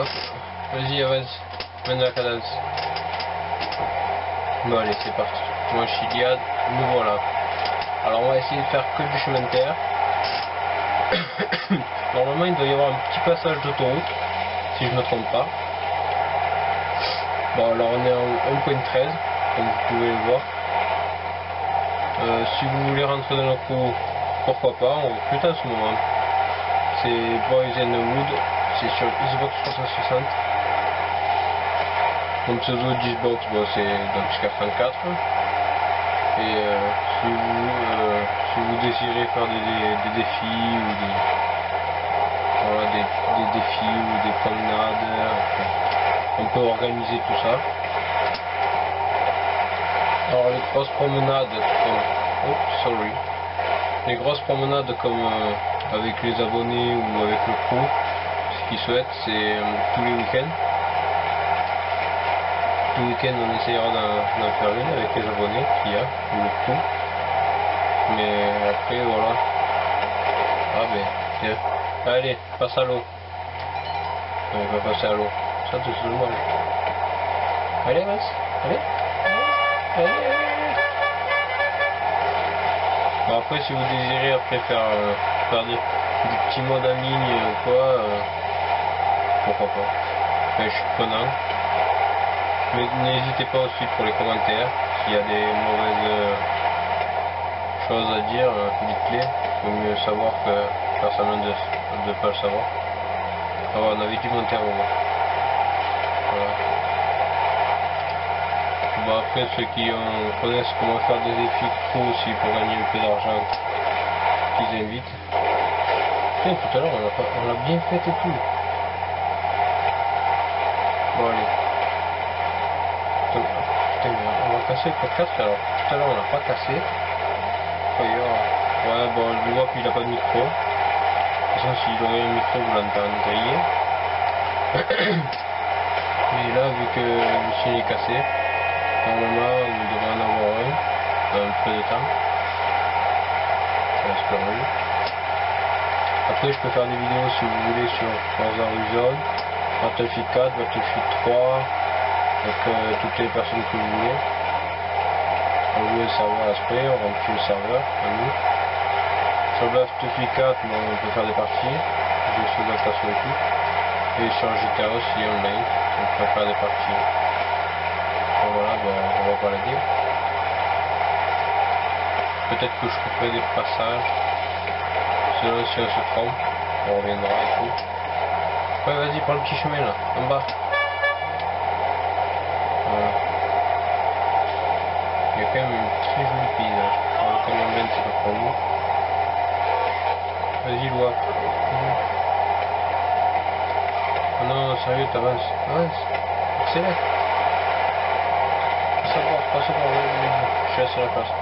Hop, vas-y, avance, mène la cadence. Bon allez, c'est parti. Moi je suis Liad, nous voilà. Alors on va essayer de faire que du chemin de terre. Normalement il doit y avoir un petit passage d'autoroute, si je me trompe pas. Bon alors on est en 1.13, comme vous pouvez le voir. Si vous voulez rentrer dans le crew, pourquoi pas, on recrute en ce moment. C'est Boys and Wood, c'est sur Xbox 360. Mon pseudo Xbox, bon, c'est donc Scar34. Et si vous désirez faire des défis ou voilà, des défis ou des promenades, on peut organiser tout ça. Alors les grosses promenades les grosses promenades comme avec les abonnés ou avec le crew, ce qu'ils souhaitent c'est tous les week-ends. Tout le week-end on essayera d'en faire une avec les abonnés qu'il y a, ou le crew. Mais après voilà. Ah ben tiens. Allez, passe à l'eau. On va passer à l'eau. Ça c'est dommage. Allez vas-y. Allez. Allez. Bon, après si vous désirez après faire du petit mode en ligne ou quoi, pourquoi pas. Enfin, je suis prenant. Mais n'hésitez pas aussi pour les commentaires, s'il y a des mauvaises choses à dire, dites-les. Il vaut mieux savoir que faire semblant de ne pas le savoir. Ah ouais, on avait du monter au moins. Voilà. Bon, après ceux qui connaissent comment faire des défis pro aussi pour gagner un peu d'argent, qu'ils invitent. Putain, tout à l'heure on l'a bien fait et tout. Bon allez. Putain, on va casser le podcast alors. Tout à l'heure on l'a pas cassé. Ouais bon je vois qu'il a pas de micro. De toute façon s'il aurait un micro vous l'entendriez. Mais là vu que le chien est cassé, normalement on devrait en avoir un dans un peu de temps. J'espère. Après je peux faire des vidéos si vous voulez sur Forza Horizon, Battlefield 4, Battlefield 3, donc toutes les personnes que vous voulez. On loue le serveur Asprey, on remplit le serveur à nous. Sur Battlefield 4, bon, on peut faire des parties, jeux sous adaptation et tout. Et sur GTA aussi online, on peut faire des parties. Donc voilà, bon, on va balader. Peut-être que je ferai des passages. Selon si on se trompe, on reviendra et tout. Ouais, vas-y, prends le petit chemin là, en bas. Voilà. Il y a quand même un très joli paysage. Alors, le camion Ben, c'est pas pour nous. Vas-y, Loa. Oh non, sérieux, t'avances. Avance. Accélère. Passe à bord, vas-y. Je laisse la place.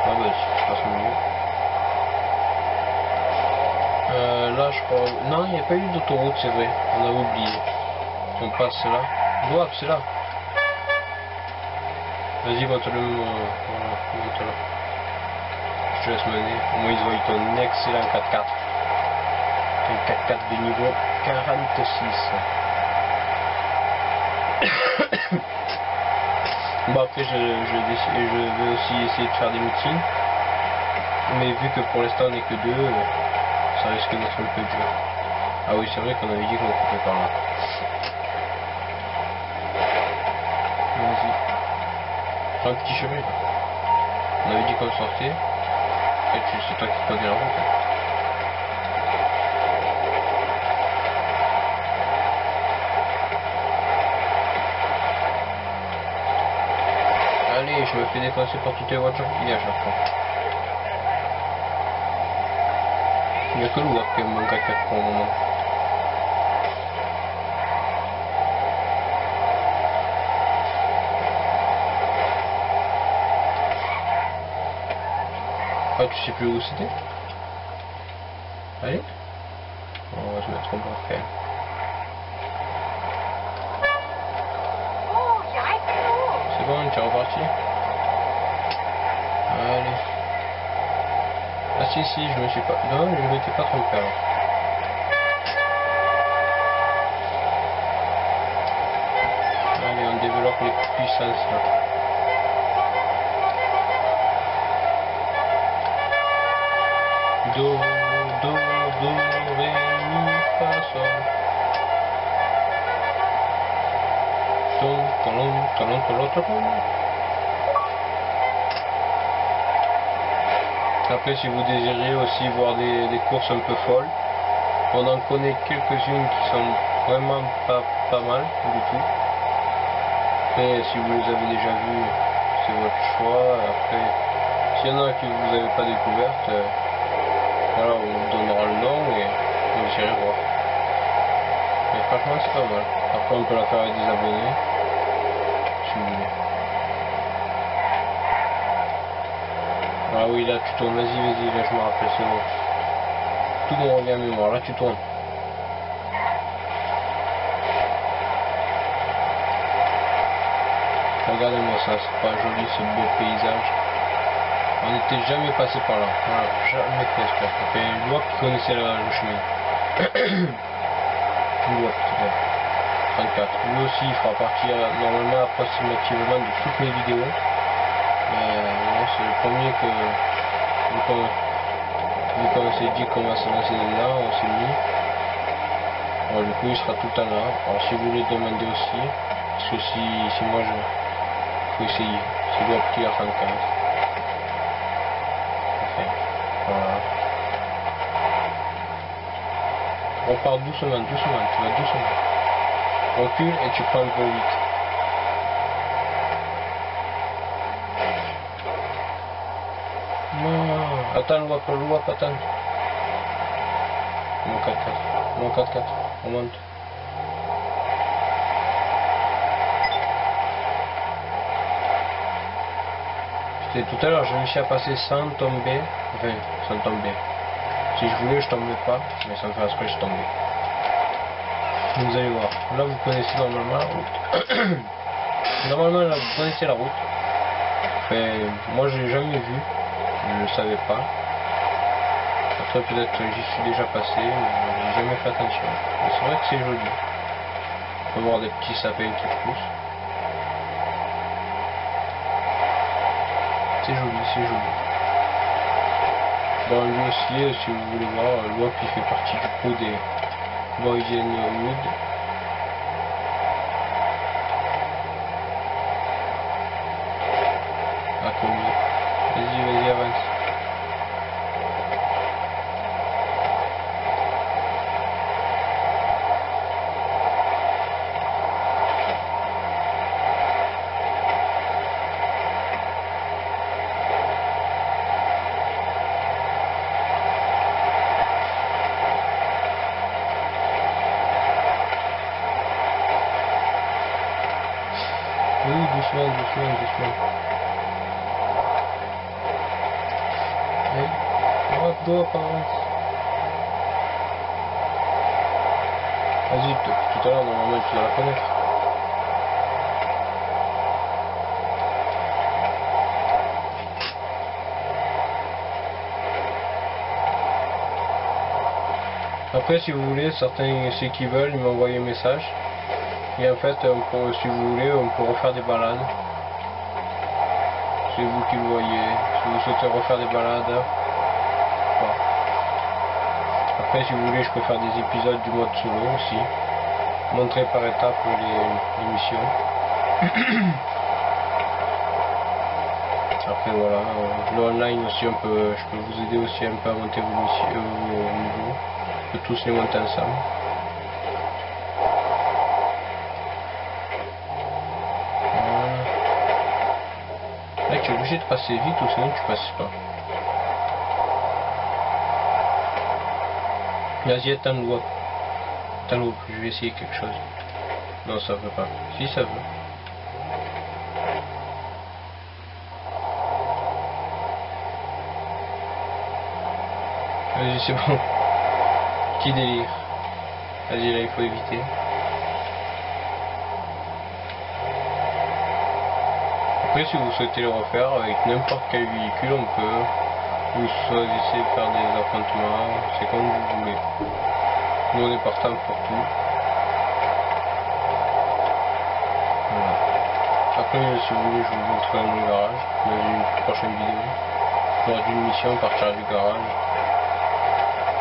Ah bah, je passe au milieu. Là je crois... Non, il n'y a pas eu d'autoroute, c'est vrai. On a oublié. On passe là. Wow, c'est là. Vas-y, monte-le. Voilà, monte-le. Je te laisse mener. Au moins, ils voient ton excellent 4x4. Un 4x4 de niveau 46. Bon, après, je vais aussi essayer de faire des meetings. Mais vu que pour l'instant, on n'est que deux... ça risque d'être un peu dur. Ah oui, c'est vrai qu'on avait dit qu'on coupait par là. Vas-y. Prends un petit chemin. On avait dit qu'on sortait. Et c'est toi qui connais la route. Allez, je me fais défoncer par toutes les voitures qu'il y a à chaque fois. Il n'y a que l'ouvert qui me manque à 4 pour le moment. Ah, tu sais plus où c'était? Allez. On va se mettre en bas quand même. C'est bon, tu es reparti? Allez. Ah si, je me suis pas... Non, je ne m'étais pas trompé alors. pour les puissances là. Do, ré, mi, fa, sol. Ton, tolon, tolon, tolon, tolon. Après, si vous désirez aussi voir des courses un peu folles, on en connaît quelques-unes qui sont vraiment pas mal du tout. Après, si vous les avez déjà vues, c'est votre choix. Après, s'il y en a que vous n'avez pas découvertes, voilà, on vous donnera le nom et vous irez voir. Mais franchement, c'est pas mal. Après, on peut la faire avec des abonnés, si vous voulez. Ah oui, là tu tournes, vas-y, là je me rappelle, c'est bon. Tout mon revient à mémoire, là tu tournes. Regardez-moi ça, c'est pas joli ce beau paysage. On n'était jamais passé par là, voilà, jamais presque. Ça fait une loi qui connaissait le chemin. Une loi qui 34. Lui aussi il fera partie normalement approximativement de toutes mes vidéos. Mais c'est le premier que vu qu'on s'est dit qu'on va se lancer là, on s'est mis. Bon, du coup il sera tout le temps là. Alors si vous voulez demander aussi, parce que si moi je faut essayer. C'est le petit à 34. Enfin, voilà. On part doucement, tu vas doucement. Recule et tu prends un peu vite. Non, attends le wap, attends. Mon 4-4, on monte. Tout à l'heure, j'ai réussi à passer sans tomber. Enfin, sans tomber. Si je voulais, je tombais pas, mais sans faire exprès, je tombais. Vous allez voir. Là, vous connaissez normalement la route. Normalement, là, vous connaissez la route. Enfin, moi, je l'ai jamais vu. Je ne le savais pas. Après, peut-être que j'y suis déjà passé, mais j'ai jamais fait attention. Mais c'est vrai que c'est joli. On peut voir des petits sapins qui poussent. C'est joli, c'est joli. Bon, lui aussi, si vous voulez voir, l'OAP il fait partie du coup des Boyden Wood. À combien? Vas-y, avance. Oui, doucement. Hop, avance. Vas-y, tout à l'heure, normalement, tu dois la connaître. Après, si vous voulez, certains, ceux qui veulent, ils m'envoient un message. Et en fait, si vous voulez, on peut refaire des balades. C'est vous qui le voyez. Si vous souhaitez refaire des balades, voilà. Après, si vous voulez, je peux faire des épisodes du mode solo aussi. Montrer par étapes les missions. Après, voilà. Le online aussi, je peux vous aider aussi un peu à monter vos missions, vos niveaux. On peut tous les monter ensemble. Là, tu es obligé de passer vite ou sinon tu passes pas. Vas-y, attends le wap. Je vais essayer quelque chose. Non, ça veut pas. Si, ça veut. Vas-y, c'est bon. Petit délire. Vas-y, là, il faut éviter. Après, si vous souhaitez le refaire avec n'importe quel véhicule, on peut. Vous choisissez de faire des affrontements, c'est comme vous voulez. Nous, on est partant pour tout. Voilà. Après, si vous voulez, je vous montrerai mon garage dans une prochaine vidéo. Lors d'une mission, partir du garage.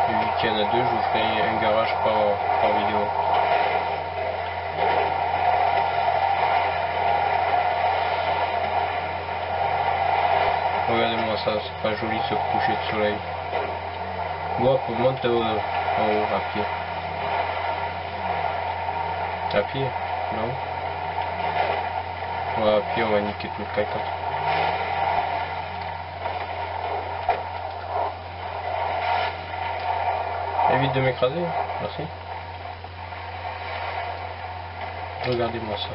Et vu qu'il y en a deux, je vous ferai un garage par vidéo. Regardez-moi ça, c'est pas joli ce coucher de soleil. Bon, on monte en haut à pied. À pied? Non? Ouais, à pied, on va niquer tout le caca. Évite de m'écraser, merci. Regardez-moi ça.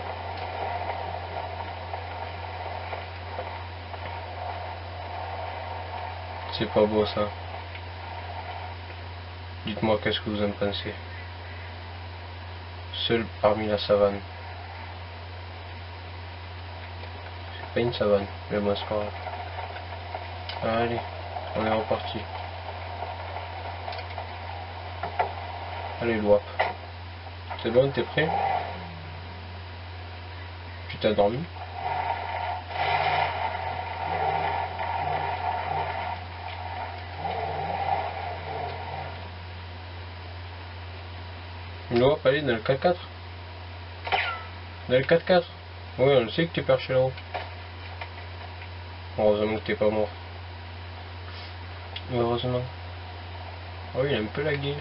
C'est pas beau ça. Dites-moi qu'est-ce que vous en pensez. Seul parmi la savane. C'est pas une savane, mais bon c'est pas grave. Allez, on est reparti. Allez l'ouap. C'est bon, t'es prêt? Tu t'es endormi? L'ouap, allez dans le 4x4. Dans le 4x4. Oui, on le sait que t'es perché là-haut. Heureusement que t'es pas mort. Heureusement. Oh, il est un peu lagué.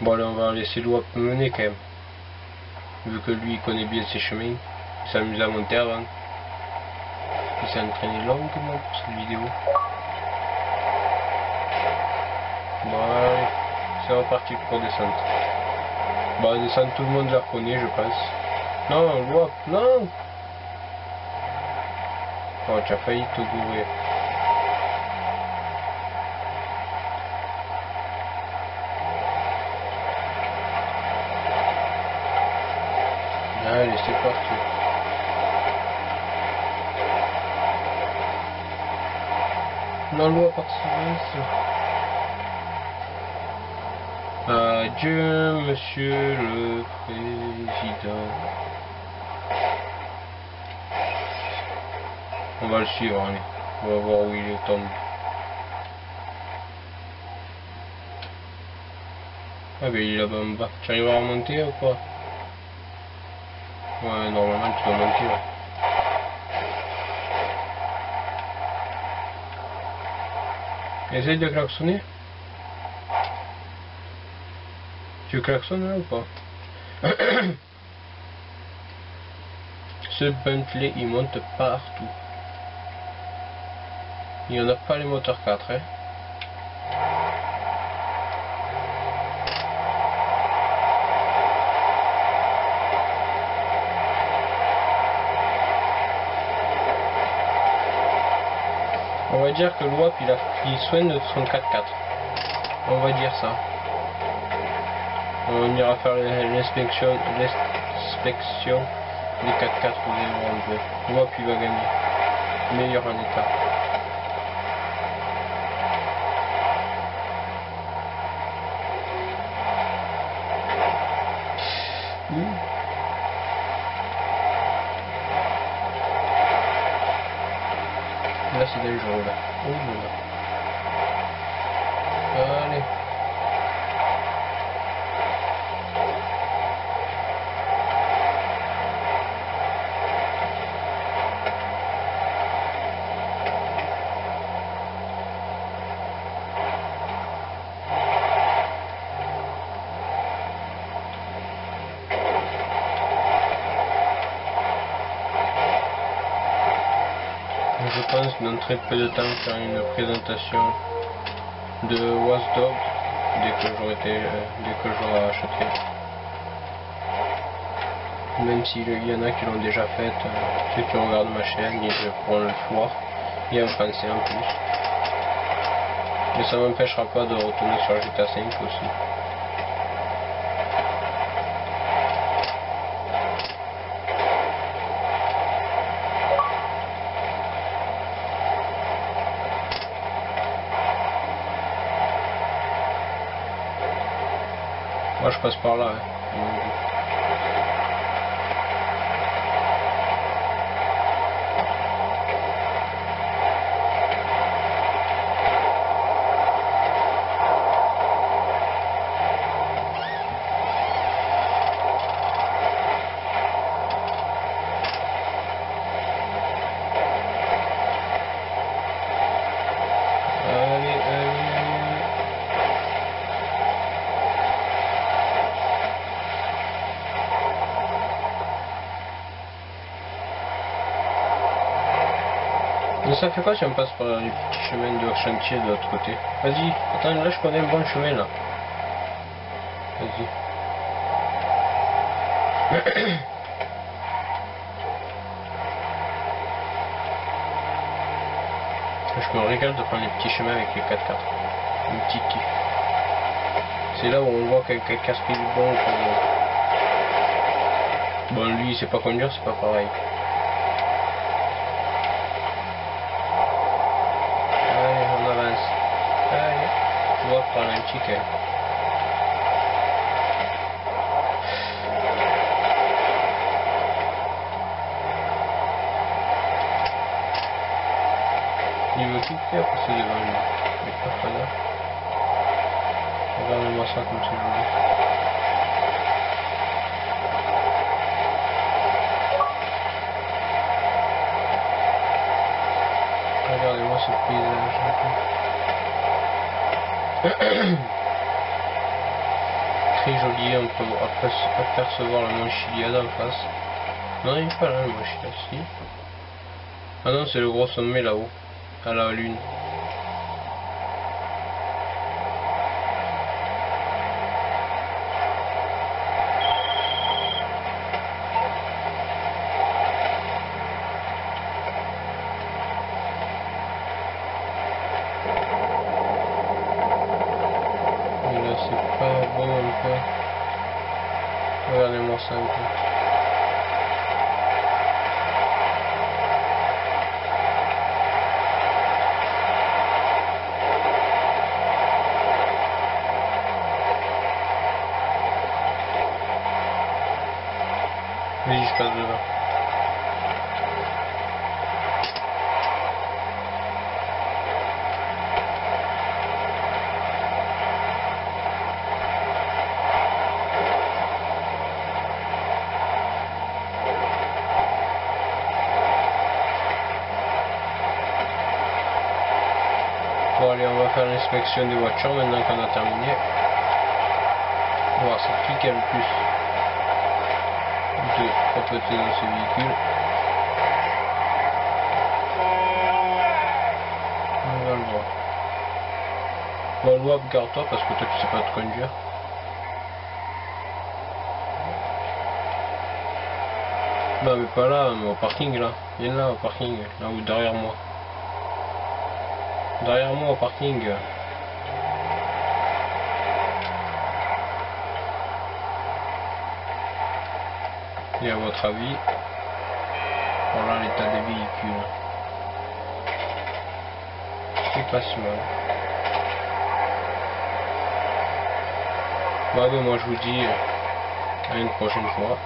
Bon, allez, on va laisser l'ouap mener quand même. Vu que lui, il connaît bien ses chemins. Il s'amuse à monter avant. Il s'est entraîné longuement pour cette vidéo. Bon, allez. C'est reparti pour descendre. Bah, descendre, tout le monde la reconnaît, je pense. Non, l'ouap, non! Oh, tu as failli te gourer. Allez, c'est parti. Non, l'eau à partir de adieu, monsieur le président. On va le suivre, allez. On va voir où il est tombé. Ah ben il est là-bas en bas. Tu arrives à remonter ou pas? Ouais, normalement tu dois monter. Ouais. Essaye de klaxonner. Tu klaxonnes là ou pas? Ce Bentley il monte partout. Il n'y en a pas les moteurs 4 hein. On va dire que l'OAP il a pris soin de son 4x4. On va dire ça. On ira faire l'inspection des 4x4 vous allez voir un peu. L'OAP il va gagner. Meilleur en état. Là c'est dangereux là. Oh là là. Allez. Je pense dans très peu de temps faire une présentation de Watchdog dès que j'aurai acheté. Même s'il y en a qui l'ont déjà fait, ceux qui regardent ma chaîne ils pourront le voir et en français en plus. Mais ça m'empêchera pas de retourner sur GTA 5 aussi. Moi je passe par là. Hein. ça fait quoi si on passe par les petits chemins de chantier de l'autre côté? Vas-y, attends, là je connais un bon chemin là. Vas-y. Je me régale de prendre les petits chemins avec les 4x4. Un petit kiff. C'est là où on voit quelqu'un casse-pied du bon ou pas bon. Bon, lui il sait pas conduire, c'est pas pareil. Allez, on avance. Allez, tu vois, prendre un ticket. Il veut tout faire passer devant lui. Mais pas là. Regardez-moi ça comme c'est joli. Regardez-moi ce paysage. Très joli, on peut apercevoir le mont Chiliad en face. Non, il n'est pas là le mont Chiliad, si. Ah non, c'est le gros sommet là-haut, à la lune. C'est pas beau un peu. Regardez-moi ça un peu. Vas-y, je passe devant. Bon allez, on va faire l'inspection des voitures maintenant qu'on a terminé. On va voir c'est qui a le plus de propreté dans ce véhicule. On va le voir. Bon, Loab, garde-toi parce que toi tu sais pas te conduire. Non mais pas là, mais au parking là. Viens là au parking, là ou derrière moi. Derrière moi au parking. Et à votre avis, voilà l'état des véhicules. C'est pas si mal. Ouais, ben moi je vous dis à une prochaine fois.